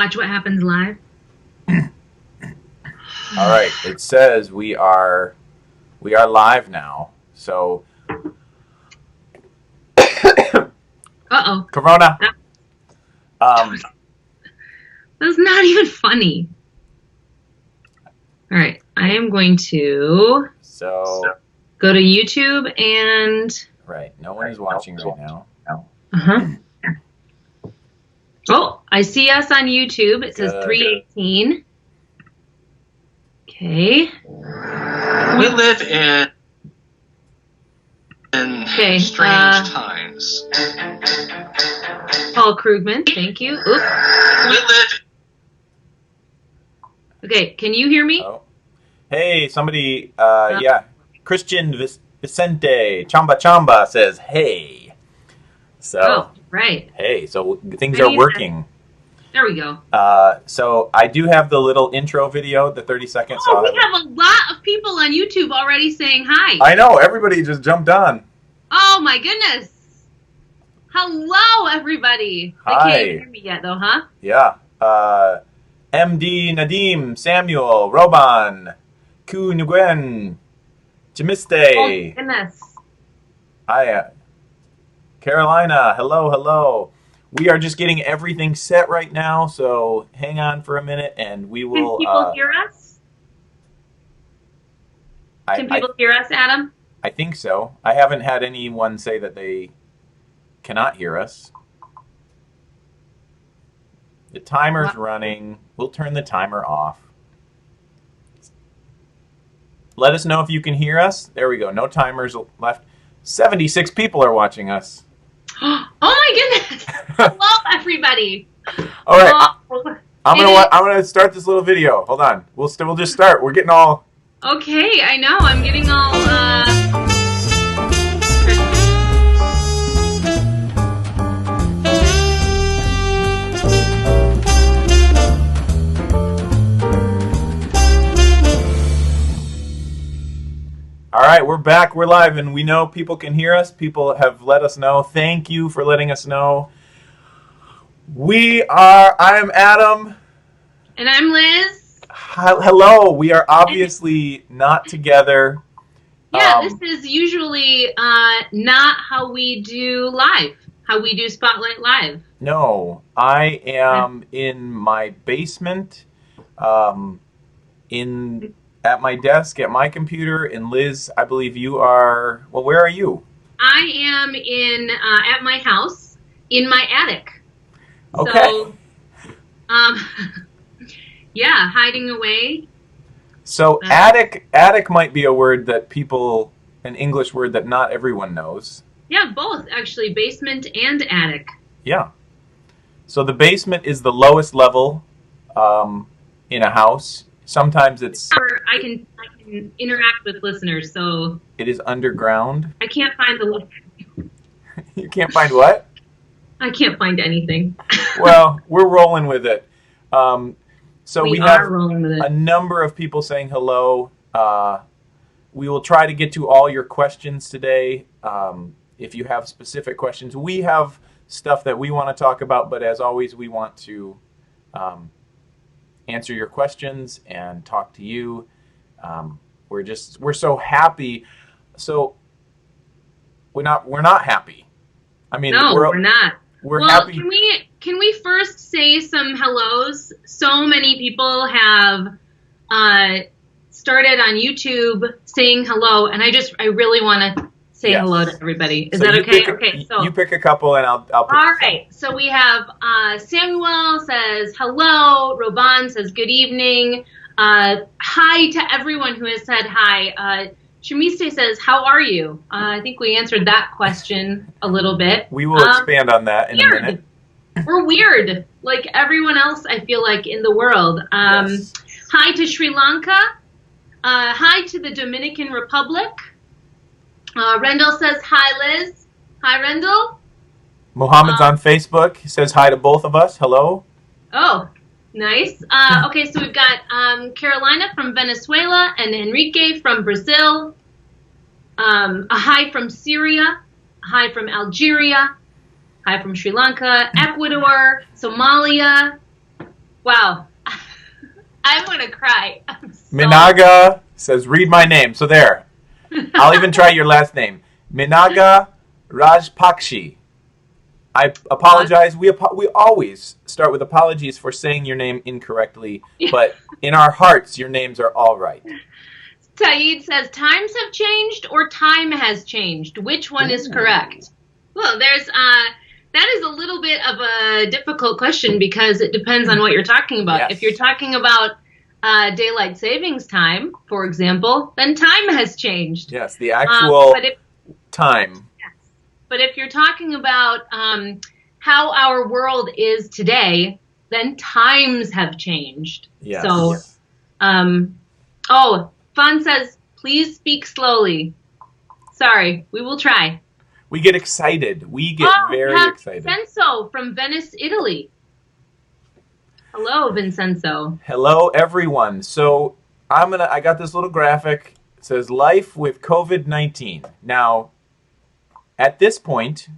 Watch what happens live. All right, it says we are live now. So, Uh-oh. Corona. That's not even funny. All right, I am going to go to YouTube and... Right, no one is watching right now. Uh-huh. Oh, I see us on YouTube. It says 318. Okay. We live in strange times. Paul Krugman, thank you. Oops. We live. Okay, can you hear me? Oh. Hey, somebody, yeah. Christian Vicente Chamba says, hey. So, right. Hey, so things are working. There we go. So I do have the little intro video, the 30 seconds. Oh, we have a lot of people on YouTube already saying hi. I know, everybody just jumped on. Oh my goodness. Hello, everybody. Hi. They can't hear me yet, though, huh? Yeah. MD Nadim, Samuel, Roban, Ku Nguyen, Chimiste. Oh, goodness. Hi. Carolina, hello. We are just getting everything set right now, so hang on for a minute and we will... Can people hear us? Can people hear us, Adam? I think so. I haven't had anyone say that they cannot hear us. The timer's running. We'll turn the timer off. Let us know if you can hear us. There we go. No timers left. 76 people are watching us. Oh my goodness! Hello, everybody. All right, I'm gonna start this little video. Hold on. We'll just start. We're getting all. Okay, I know. I'm getting all. All right, we're back. We're live, and we know people can hear us. People have let us know. Thank you for letting us know. I am Adam. And I'm Liz. Hello. We are obviously not together. Yeah, this is usually not how we do live, how we do Spotlight Live. No, I am in my basement, at my desk, at my computer, and Liz, I believe you are, well, where are you? I am at my house, in my attic. Okay. So, yeah, hiding away. So attic might be a word that an English word that not everyone knows. Yeah, both, actually, basement and attic. Yeah. So the basement is the lowest level in a house. Sometimes it's... I can interact with listeners, so... It is underground. I can't find the... You can't find what? I can't find anything. Well, we're rolling with it. So we have a number of people saying hello. We will try to get to all your questions today. If you have specific questions, we have stuff that we want to talk about, but as always, we want to... answer your questions and talk to you. We're so happy. So we're not happy. I mean, no, we're not. We're happy. Can we first say some hellos? So many people have started on YouTube saying hello, and I really want to say hello to everybody. Is that okay? So you pick a couple, and I'll pick. All right. So we have Samuel says hello. Roban says good evening. Hi to everyone who has said hi. Chimiste says, how are you? I think we answered that question a little bit. We will expand on that in a minute. We're weird, like everyone else, I feel like, in the world. Yes. Hi to Sri Lanka. Hi to the Dominican Republic. Rendell says, hi, Liz. Hi, Rendell. Mohammed's on Facebook. He says hi to both of us. Hello. Oh, nice. Okay, so we've got Carolina from Venezuela and Enrique from Brazil. A hi from Syria. A hi from Algeria. Hi from Sri Lanka. Ecuador. Somalia. Wow. I'm going to cry. Minaga says, read my name. So there. I'll even try your last name. Minaga Rajpakshi. I apologize. We always start with apologies for saying your name incorrectly, but in our hearts, your names are all right. Saeed says, times have changed or time has changed. Which one is correct? Well, that is a little bit of a difficult question because it depends on what you're talking about. Yes. If you're talking about daylight savings time, for example, then time has changed. Yes, the actual time. Yes. But if you're talking about how our world is today, then times have changed. Yes. So, Fawn says, please speak slowly. Sorry, we will try. We get excited. We get very excited. Vincenzo from Venice, Italy. Hello, Vincenzo. Hello, everyone. So I got this little graphic. It says life with COVID-19. Now, at this point,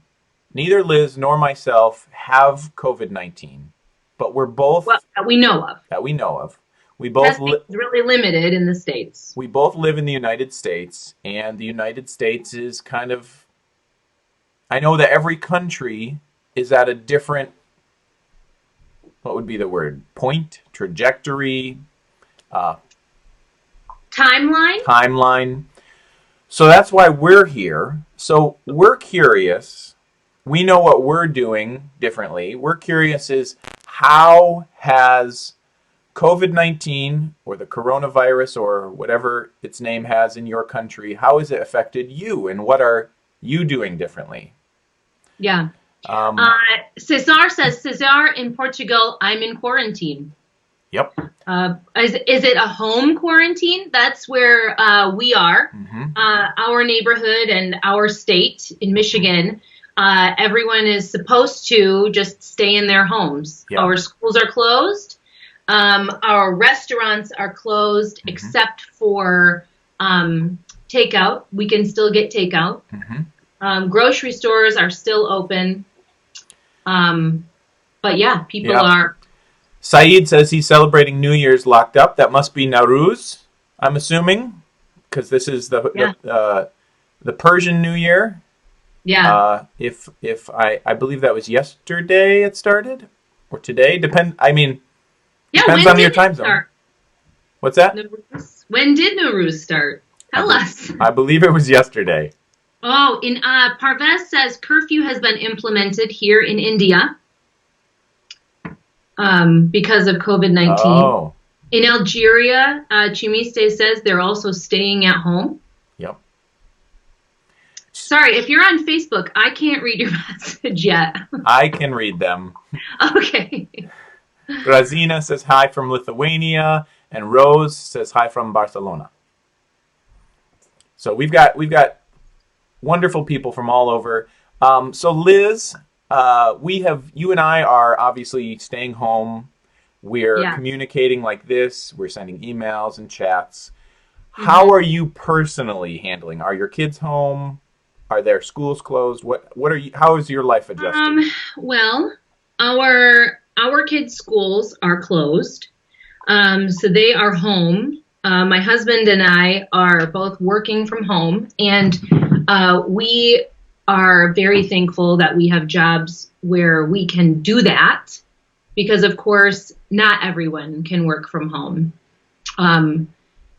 neither Liz nor myself have COVID-19, but we're both that we know of. We both Testing is really limited in the States. We both live in the United States, and the United States is kind of, I know that every country is at a different, what would be the word? Point, trajectory, timeline. So that's why we're here. So we're curious. We know what we're doing differently. We're curious is how has COVID-19 or the coronavirus or whatever its name has in your country, how has it affected you and what are you doing differently? Yeah. Cesar says, Cesar in Portugal, I'm in quarantine. Yep. Is it a home quarantine? That's where we are. Mm-hmm. Our neighborhood and our state in Michigan, everyone is supposed to just stay in their homes. Yep. Our schools are closed. Our restaurants are closed, mm-hmm. except for takeout. We can still get takeout. Mm-hmm. Grocery stores are still open. But yeah, people are. Saeed says he's celebrating New Year's locked up. That must be Nowruz, I'm assuming, because this is the Persian New Year. Yeah. If I believe that was yesterday it started, or today. Depends on your time zone. Start? What's that? When did Nowruz start? Tell us. I believe it was yesterday. Oh, Parvez says curfew has been implemented here in India because of COVID-19. Oh. In Algeria, Chimiste says they're also staying at home. Yep. Sorry, if you're on Facebook, I can't read your message yet. I can read them. Okay. Grazina says hi from Lithuania, and Rose says hi from Barcelona. So we've got wonderful people from all over. So Liz, you and I are obviously staying home. We're communicating like this. We're sending emails and chats. Mm-hmm. How are you personally handling? Are your kids home? Are their schools closed? How is your life adjusted? Well, our kids' schools are closed. So they are home. My husband and I are both working from home, and we are very thankful that we have jobs where we can do that because, of course, not everyone can work from home.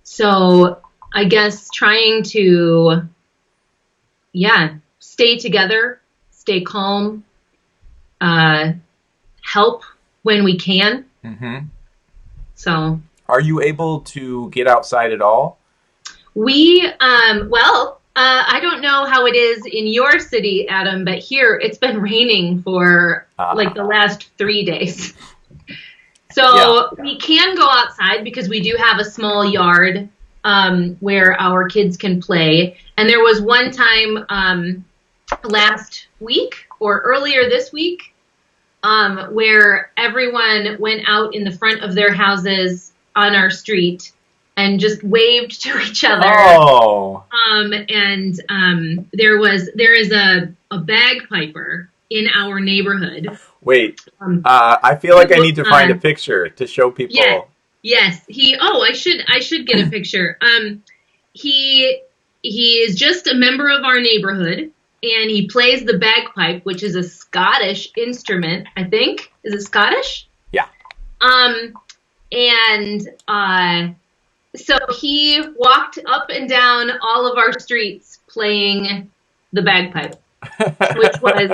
So I guess trying to, stay together, stay calm, help when we can. Mm-hmm. So. Are you able to get outside at all? I don't know how it is in your city, Adam, but here it's been raining for the last 3 days. So we can go outside because we do have a small yard where our kids can play. And there was one time last week or earlier this week where everyone went out in the front of their houses on our street and just waved to each other. Oh. There is a bagpiper in our neighborhood. Wait, Um, I feel like I need to find a picture to show people. Yeah. Yes, I should get a picture. He is just a member of our neighborhood, and he plays the bagpipe, which is a Scottish instrument, I think. Is it Scottish? Yeah. So he walked up and down all of our streets playing the bagpipe, which was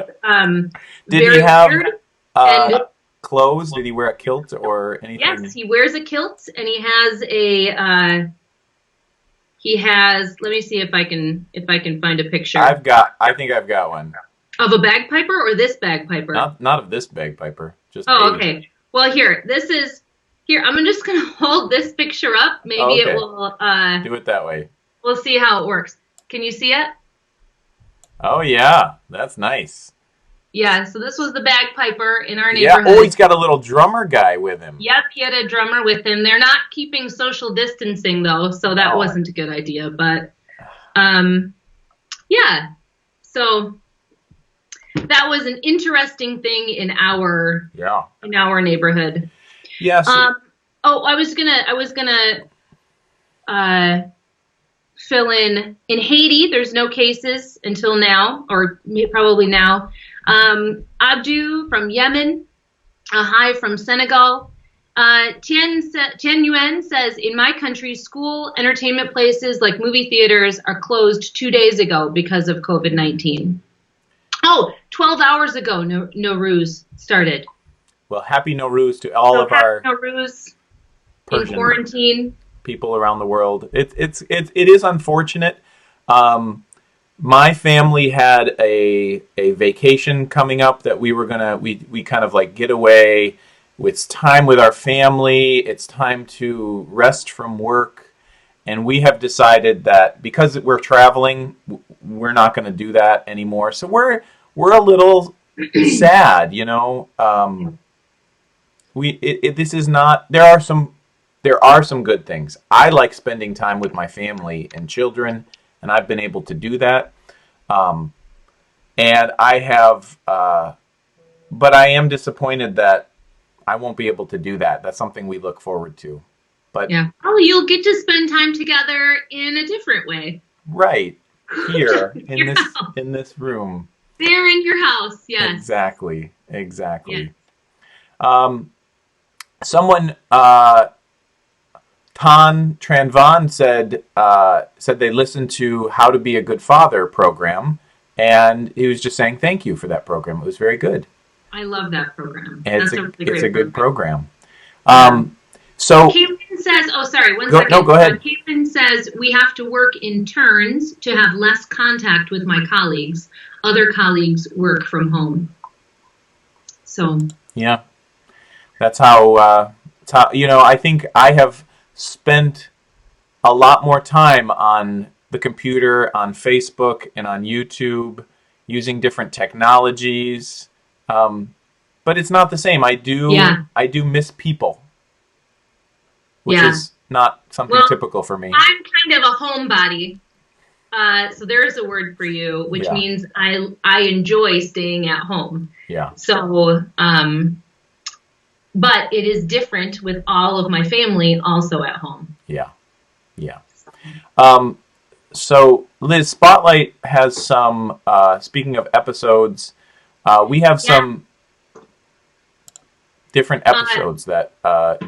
Did very he have weird. And clothes? Did he wear a kilt or anything? yes, he wears a kilt, and he has a let me see if I can find a picture. I think I've got one. Of a bagpiper or this bagpiper? Not of this bagpiper. Just okay. Well, here, I'm just going to hold this picture up. Maybe okay. It will do it that way. We'll see how it works. Can you see it? Oh yeah, that's nice. Yeah, so this was the bagpiper in our neighborhood. Yeah. Oh, he's got a little drummer guy with him. Yep, he had a drummer with him. They're not keeping social distancing though, so that wasn't a good idea. But, yeah. So that was an interesting thing in our neighborhood. Yes. I was gonna fill in Haiti. There's no cases until now, or probably now. Abdu from Yemen, a hi from Senegal. Tian Yuan says, in my country, school entertainment places like movie theaters are closed 2 days ago because of COVID-19. Oh, 12 hours ago, Nowruz started. Well, happy Nowruz to all of our Nowruz in quarantine people around the world. It is unfortunate. My family had a vacation coming up that we kind of like get away. It's time with our family. It's time to rest from work. And we have decided that because we're traveling, we're not going to do that anymore. So we're a little sad, you know. This is not. There are some good things. I like spending time with my family and children, and I've been able to do that. And I have, but I am disappointed that I won't be able to do that. That's something we look forward to. But yeah. Oh, you'll get to spend time together in a different way. Right. Here in this room. There in your house, yes. Exactly. Yes. Someone Tan Tranvan said they listened to How to Be a Good Father program, and he was just saying thank you for that program. It was very good. I love that program. And it's a good program. So Caitlin says, "Oh, sorry, one second. No, go ahead." Caitlin says we have to work in turns to have less contact with my colleagues. Other colleagues work from home. So yeah, that's how. I think I have spent a lot more time on the computer, on Facebook, and on YouTube, using different technologies. But it's not the same. I do miss people, which is not something typical for me. I'm kind of a homebody. So there's a word for you, which means I enjoy staying at home. Yeah. So, but it is different with all of my family also at home. Yeah. Yeah. So Liz, Spotlight has some, speaking of episodes, we have some different episodes that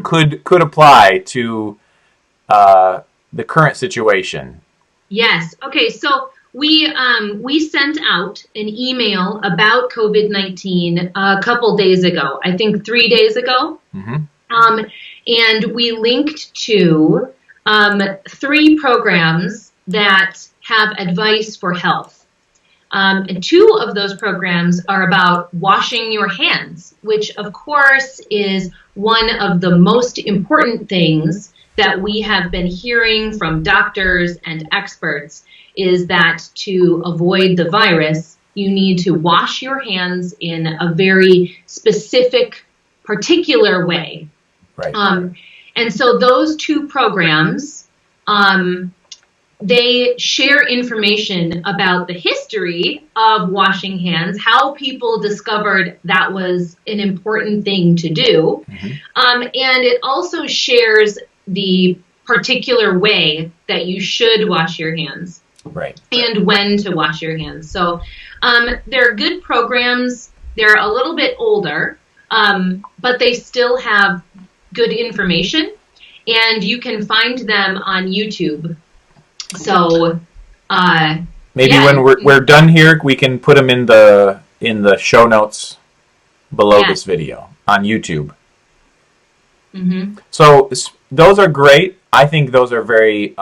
could apply to the current situation. Yes. Okay. So we sent out an email about COVID-19 a couple days ago. I think 3 days ago. Mm-hmm. And we linked to 3 programs that have advice for health. And 2 of those programs are about washing your hands, which of course is one of the most important things that we have been hearing from doctors and experts is that to avoid the virus, you need to wash your hands in a very specific, particular way. Right. And so those 2 programs they share information about the history of washing hands, how people discovered that was an important thing to do. And it also shares the particular way that you should wash your hands. Right. And when to wash your hands. So they're good programs. They're a little bit older, but they still have good information. And you can find them on YouTube. So maybe when we're done here, we can put them in the show notes below this video on YouTube. So those are great. I think those are very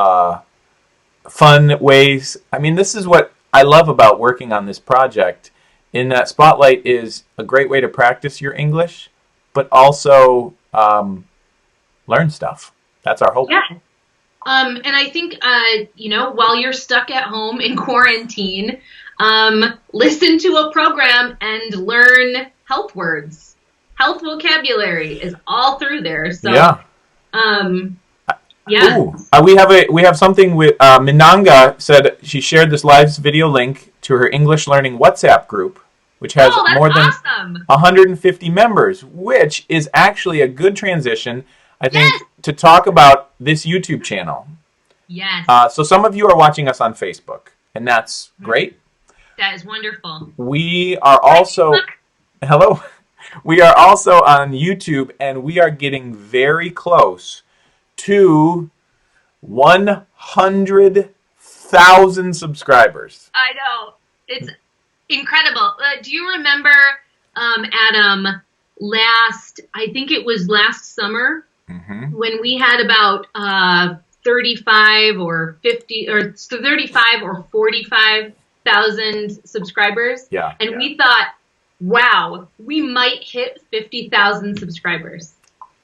fun ways. I mean, this is what I love about working on this project, in that Spotlight is a great way to practice your English, but also learn stuff. That's our hope. Yeah. And I think, while you're stuck at home in quarantine, listen to a program and learn health words. Health vocabulary is all through there. So, yeah. Ooh, we have something with Minanga said she shared this live video link to her English learning WhatsApp group, which has more than 150 members, which is actually a good transition, I think, to talk about this YouTube channel. Yes. So some of you are watching us on Facebook, and that's great. That is wonderful. We are also hello. We are also on YouTube, and we are getting very close to 100,000 subscribers. I know. It's incredible. Do you remember, Adam, I think it was last summer, when we had about 35 or 45,000 subscribers? Yeah. And we thought, wow, we might hit 50,000 subscribers.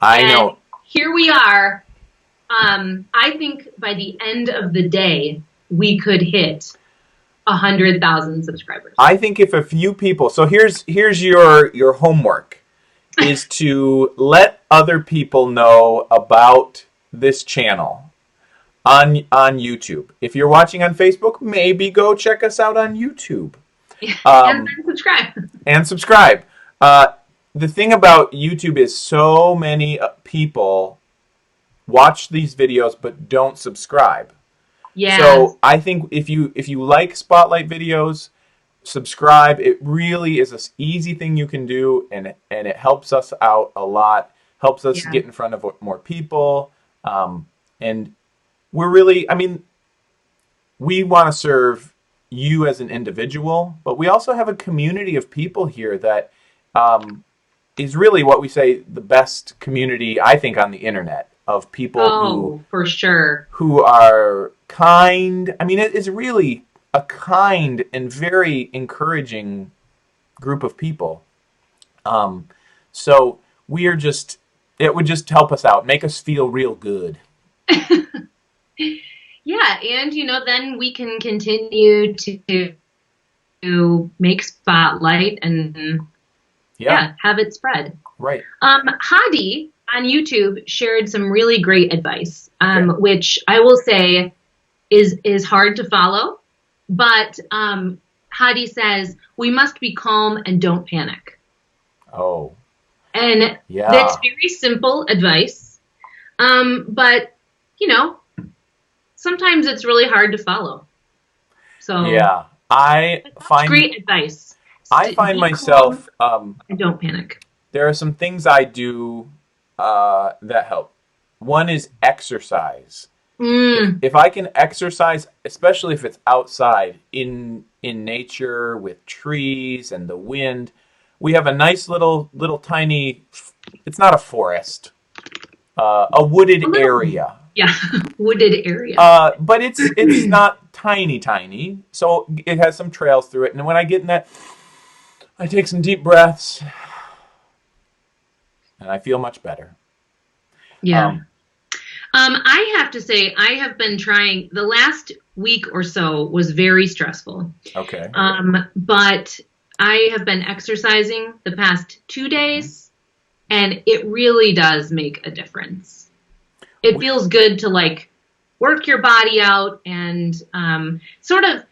I know. Here we are. I think by the end of the day, we could hit 100,000 subscribers. I think if a few people, so here's your homework, is to let other people know about this channel on YouTube. If you're watching on Facebook, maybe go check us out on YouTube. And then subscribe. And subscribe. The thing about YouTube is so many people watch these videos but don't subscribe. Yeah. So I think if you like Spotlight videos, subscribe. It really is an easy thing you can do, and it helps us out a lot. Helps us get in front of more people. And we're really, we want to serve you as an individual, but we also have a community of people here that is really what we say the best community, I think, on the internet, of people for sure, who are kind. It is really a kind and very encouraging group of people. So we are it would just help us out, make us feel real good. Yeah, and then we can continue to make Spotlight and have it spread. Right. Hadi on YouTube shared some really great advice, which I will say is hard to follow. But Hadi says, we must be calm and don't panic. Oh. And that's very simple advice. But, sometimes it's really hard to follow. So yeah, great advice. I find myself and don't panic. There are some things I do that help. One is exercise. If I can exercise, especially if it's outside in nature with trees and the wind. We have a nice little tiny, it's not a forest, a wooded area. Yeah, wooded area. But it's not tiny, so it has some trails through it. And when I get in that, I take some deep breaths, and I feel much better. Yeah. I have to say, I have been trying, the last week or so was very stressful. Okay. But I have been exercising the past 2 days, and it really does make a difference. It feels good to work your body out and sort of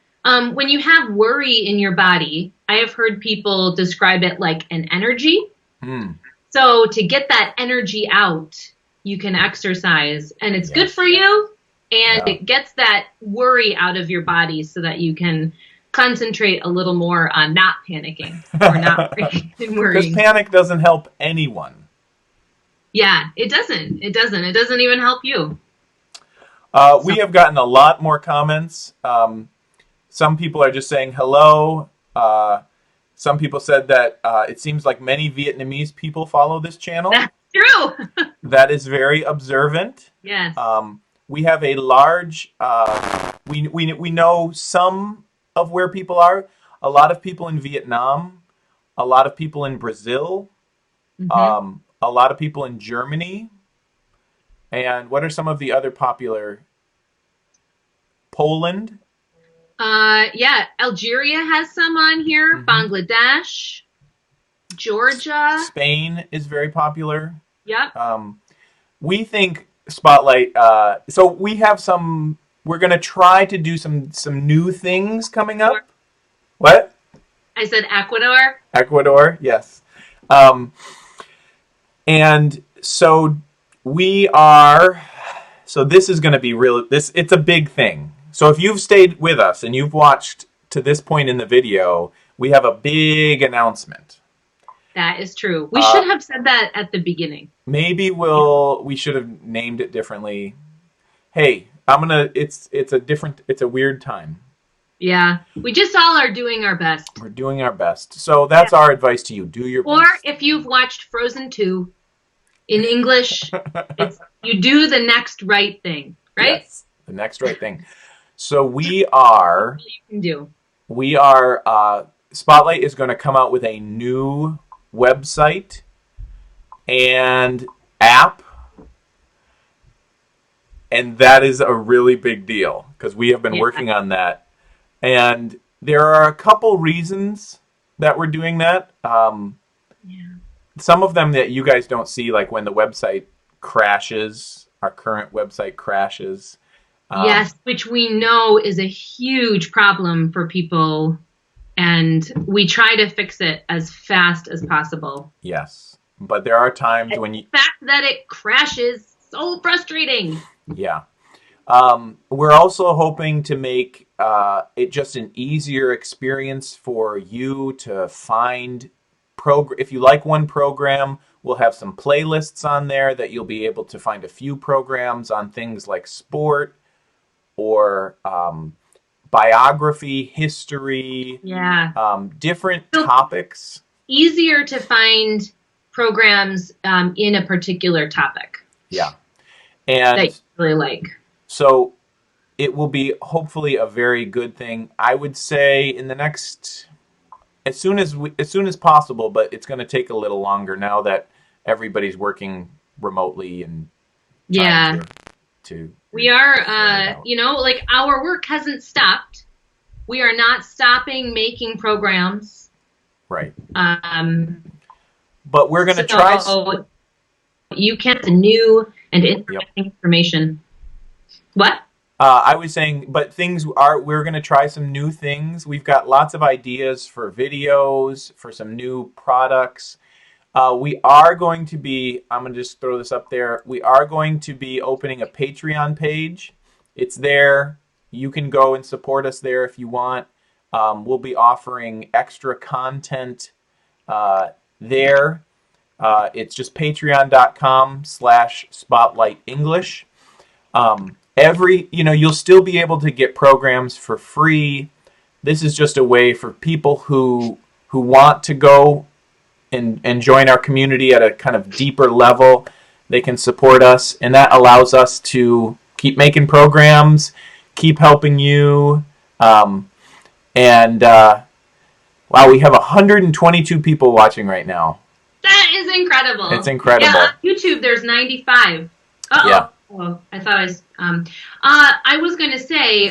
when you have worry in your body, I have heard people describe it like an energy. So to get that energy out, you can exercise, and it's good for you, and it gets that worry out of your body so that you can concentrate a little more on not panicking or not worrying. Because panic doesn't help anyone. Yeah, it doesn't. It doesn't even help you. We have gotten a lot more comments. Some people are just saying hello. Some people said that it seems like many Vietnamese people follow this channel. That's true. That is very observant. Yes. We have a large, we know some of where people are. A lot of people in Vietnam, a lot of people in Brazil, a lot of people in Germany. And what are some of the other popular? Poland? Algeria has some on here. Bangladesh, Georgia. Spain is very popular. Yep. We think Spotlight, so we have we're going to try to do some new things coming up. What? I said Ecuador. Ecuador, yes. And so this is going to be it's a big thing. So if you've stayed with us and you've watched to this point in the video, we have a big announcement. That is true. We should have said that at the beginning. Maybe we should have named it differently. Hey, it's a weird time. Yeah. We just all are doing our best. We're doing our best. So that's our advice to you. Do your best. Or if you've watched Frozen 2 in English, you do the next right thing, right? Yes, the next right thing. So we are Spotlight is going to come out with a new website and app, and that is a really big deal because we have been working on that, and there are a couple reasons that we're doing that. Some of them that you guys don't see, like when the website crashes, our current website crashes. Yes, which we know is a huge problem for people, and we try to fix it as fast as possible. Yes, but there are times when the fact that it crashes, so frustrating. Yeah. We're also hoping to make it just an easier experience for you to find if you like one program, we'll have some playlists on there that you'll be able to find a few programs on things like sport or biography, history, different topics. Easier to find programs in a particular topic. Yeah. And that you really like. So it will be hopefully a very good thing. I would say in the next, as soon as possible, but it's going to take a little longer now that everybody's working remotely and we are like our work hasn't stopped. We are not stopping making programs. Right. But we're going to try. You can get new and interesting information. What? I was saying, but we're going to try some new things. We've got lots of ideas for videos, for some new products. We are going to be, I'm going to just throw this up there. We are going to be opening a Patreon page. It's there. You can go and support us there if you want. We'll be offering extra content there. It's just patreon.com/spotlightenglish. You'll still be able to get programs for free. This is just a way for people who want to go and join our community at a kind of deeper level. They can support us, and that allows us to keep making programs, keep helping you. Wow, we have 122 people watching right now. That is incredible. It's incredible. Yeah, on YouTube there's 95. Uh-oh. Yeah. Oh, I thought I was going to say,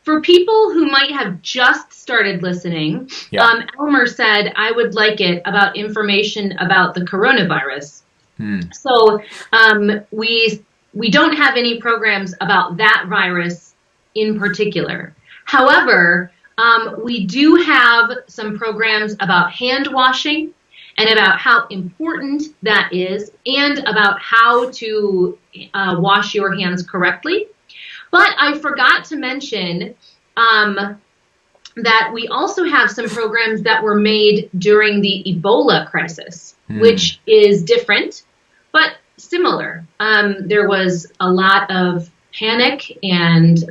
for people who might have just started listening, Elmer said, I would like it about information about the coronavirus. So we we don't have any programs about that virus in particular. However, we do have some programs about hand washing and about how important that is and about how to wash your hands correctly. But I forgot to mention that we also have some programs that were made during the Ebola crisis, which is different, but similar. There was a lot of panic and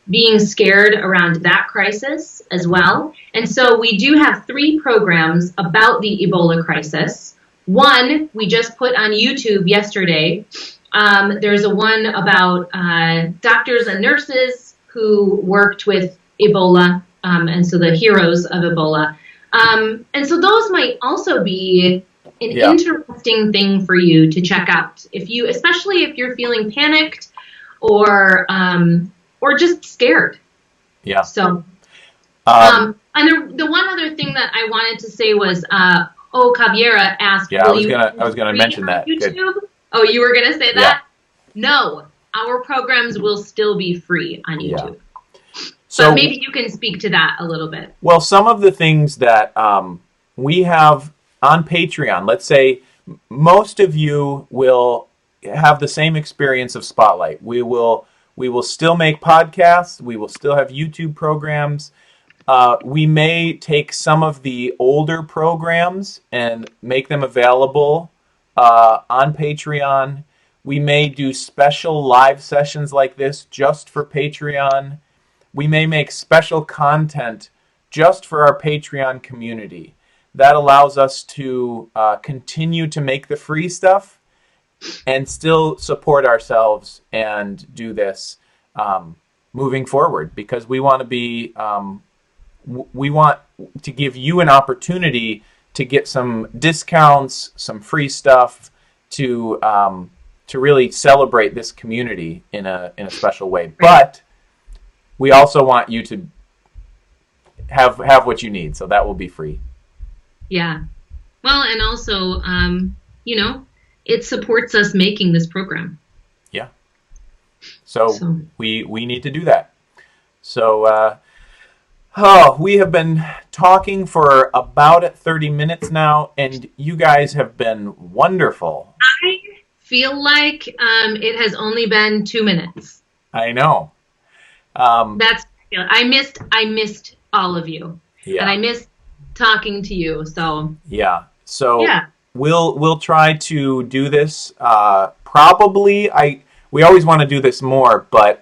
being scared around that crisis as well. And so we do have 3 programs about the Ebola crisis. One we just put on YouTube yesterday. There's a one about doctors and nurses who worked with Ebola, and so the heroes of Ebola. And so those might also be an interesting thing for you to check out, especially if you're feeling panicked or just scared. Yeah. So, and the one other thing that I wanted to say was, Caviera asked. Yeah, I was gonna mention that. YouTube? Good. Oh, you were gonna say that? Yeah. No, our programs will still be free on YouTube. Yeah. So but maybe you can speak to that a little bit. Well, some of the things that we have on Patreon, let's say most of you will have the same experience of Spotlight. We will still make podcasts. We will still have YouTube programs. We may take some of the older programs and make them available on Patreon. We may do special live sessions like this just for Patreon. We may make special content just for our Patreon community. That allows us to continue to make the free stuff and still support ourselves and do this moving forward, because we want to be we want to give you an opportunity to get some discounts, some free stuff to really celebrate this community in a special way. But we also want you to have what you need, so that will be free. Yeah. Well, and also, it supports us making this program. Yeah. So we need to do that. So, we have been talking for about 30 minutes now, and you guys have been wonderful. I feel like it has only been 2 minutes. I know. I missed all of you. Yeah. And I missed talking to you. So yeah. So we'll try to do this. Probably we always want to do this more, but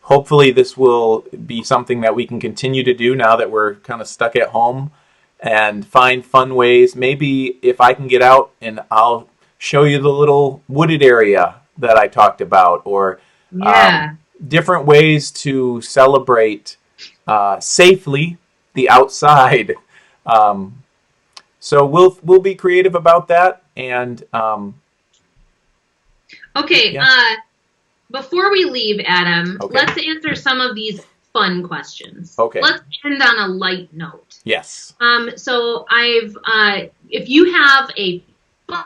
hopefully this will be something that we can continue to do now that we're kind of stuck at home, and find fun ways. Maybe if I can get out and I'll show you the little wooded area that I talked about, or different ways to celebrate safely the outside. So we'll be creative about that. And before we leave, Adam, let's answer some of these fun questions. Okay. Let's end on a light note. Yes. So if you have a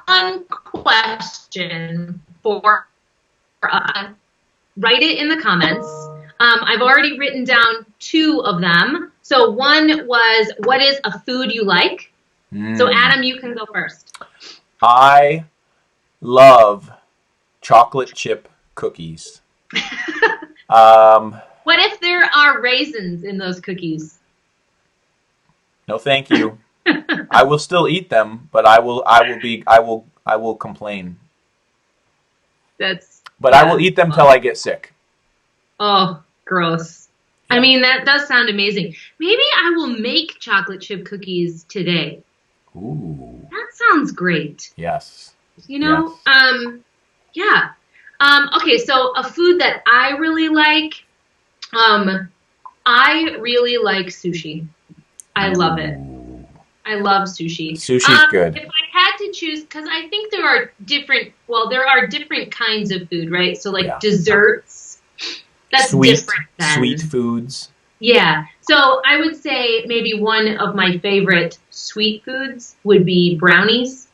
fun question for write it in the comments. I've already written down 2 of them. So one was, what is a food you like? So Adam, you can go first. I love chocolate chip cookies. What if there are raisins in those cookies? No, thank you. I will still eat them, but I will complain. I will eat them till I get sick. Oh, gross. Yeah. I mean, that does sound amazing. Maybe I will make chocolate chip cookies today. Ooh. That sounds great. Yes. Yes. Yeah. Okay, so a food that I really like, I really like sushi. I love it. I love sushi. Sushi's good. If I had to choose, because I think there are different kinds of food, right? So desserts, that's different than sweet foods. Yeah. So I would say maybe one of my favorite sweet foods would be brownies.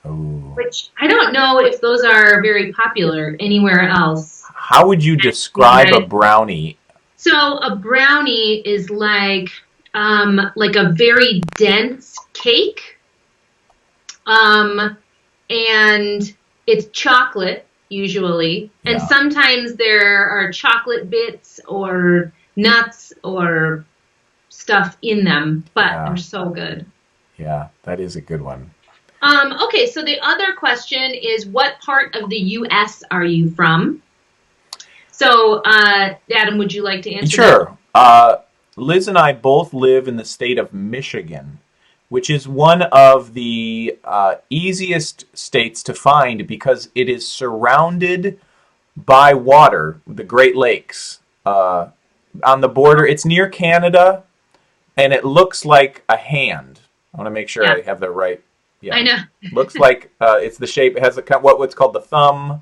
Ooh. which I don't know if those are very popular anywhere else. How would you describe a brownie? So a brownie is like a very dense cake, and it's chocolate usually, and Yeah. sometimes there are chocolate bits or nuts or stuff in them, but Yeah. they're so good. Yeah, that is a good one. Okay, so the other question is, what part of the U.S. are you from? So, Adam, would you like to answer that? Sure. Liz and I both live in the state of Michigan, which is one of the easiest states to find because it is surrounded by water, the Great Lakes. On the border, it's near Canada, and it looks like a hand. I want to make sure Yeah. I have the right. Yeah, I know. looks like it's the shape. It has what's called the thumb,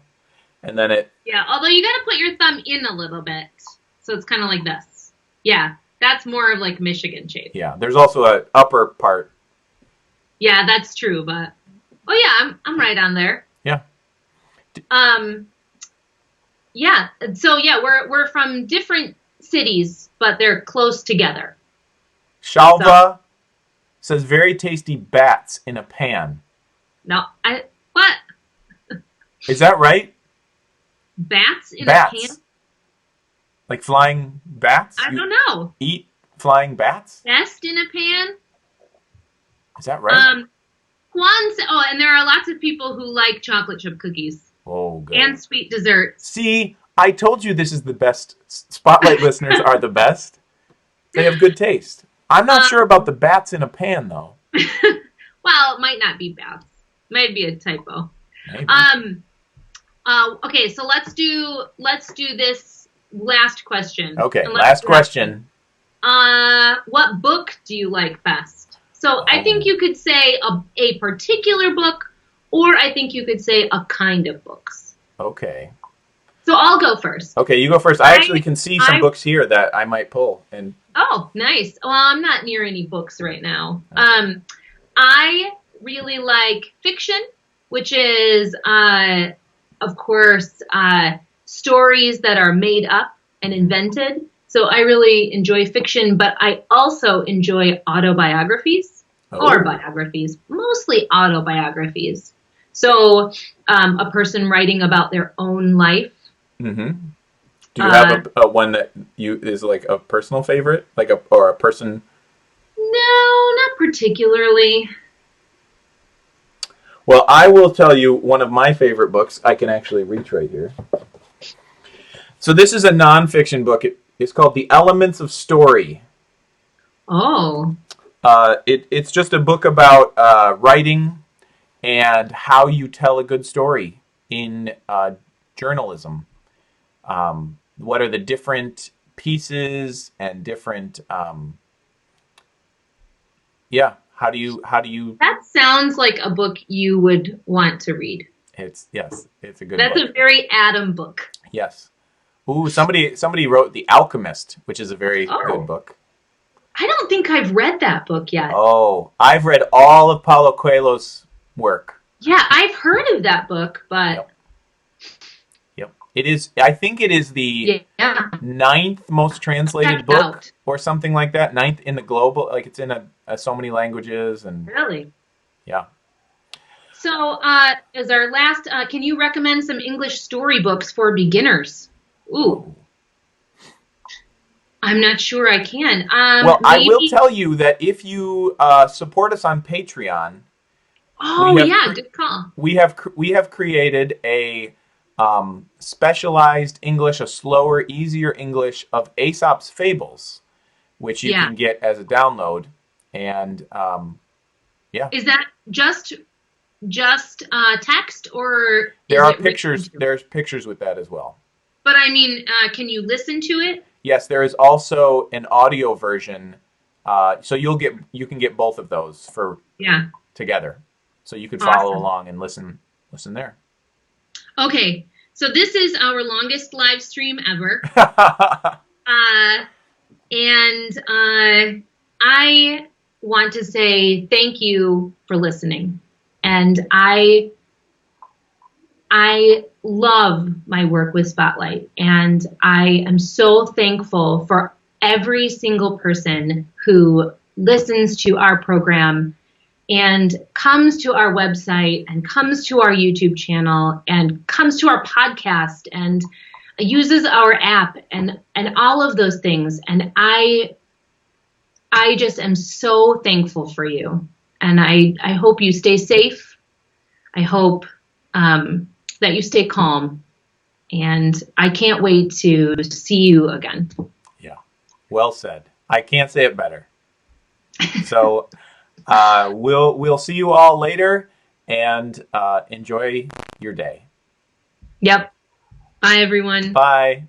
and then it. Yeah, although you got to put your thumb in a little bit, so it's kind of like this. Yeah, that's more of like Michigan shape. Yeah, there's also an upper part. Yeah, that's true, but oh yeah, I'm right on there. Yeah. Yeah. So yeah, we're from different cities, but they're close together. Shalva says very tasty bats in a pan. No, what? Is that right? Bats in a Bats. pan? Like flying bats? I You don't know. eat flying bats? Best in a pan? Is that right? And there are lots of people who like chocolate chip cookies Oh, good. and sweet desserts. See, I told you this is the best. Spotlight listeners are the best. They have good taste. I'm not sure about the bats in a pan, though. Well, it might not be bats. Might be a typo. Maybe. Okay, so let's do this last question. Okay, And last question. What book do you like best? So I think you could say a particular book, or I think you could say a kind of books. Okay. So I'll go first. Okay, you go first. I actually can see some books here that I might pull. And Oh, nice. Well, I'm not near any books right now. I really like fiction, which is, of course, stories that are made up and invented. So I really enjoy fiction, but I also enjoy autobiographies or biographies, mostly autobiographies. So a person writing about their own life. Mm-hmm. Do you have a one that is like a personal favorite, or a person? No, not particularly. Well, I will tell you one of my favorite books. I can actually reach right here. So this is a nonfiction book. It's called The Elements of Story. Oh. It's just a book about writing and how you tell a good story in journalism. What are the different pieces and different how do you That sounds like a book you would want to read. it's a good That's book. a very Adam book. Yes. Ooh, somebody wrote The Alchemist, which is a very good book. I don't think I've read that book yet. Oh, I've read all of Paulo Coelho's work. Yeah, I've heard of that book, but Yep. It is. I think it is the ninth most translated book or something like that. Ninth in the global, like it's in so many languages and really. Yeah. So, as our last, can you recommend some English storybooks for beginners? Ooh. I'm not sure I can. Well, I will tell you that if you support us on Patreon, good call. We have created a specialized English, a slower, easier English of Aesop's Fables, which you can get as a download. And is that just text or there are pictures? There's pictures with that as well. But I mean, can you listen to it? Yes, there is also an audio version. So you can get both of those together. So you can follow along and listen there. Okay, so this is our longest live stream ever. And I want to say thank you for listening. And I love my work with Spotlight, and I am so thankful for every single person who listens to our program and comes to our website and comes to our YouTube channel and comes to our podcast and uses our app and all of those things. And I just am so thankful for you. And I hope you stay safe. I hope that you stay calm. And I can't wait to see you again. Yeah, well said. I can't say it better. So we'll see you all later, and enjoy your day. Yep. Bye, everyone. Bye.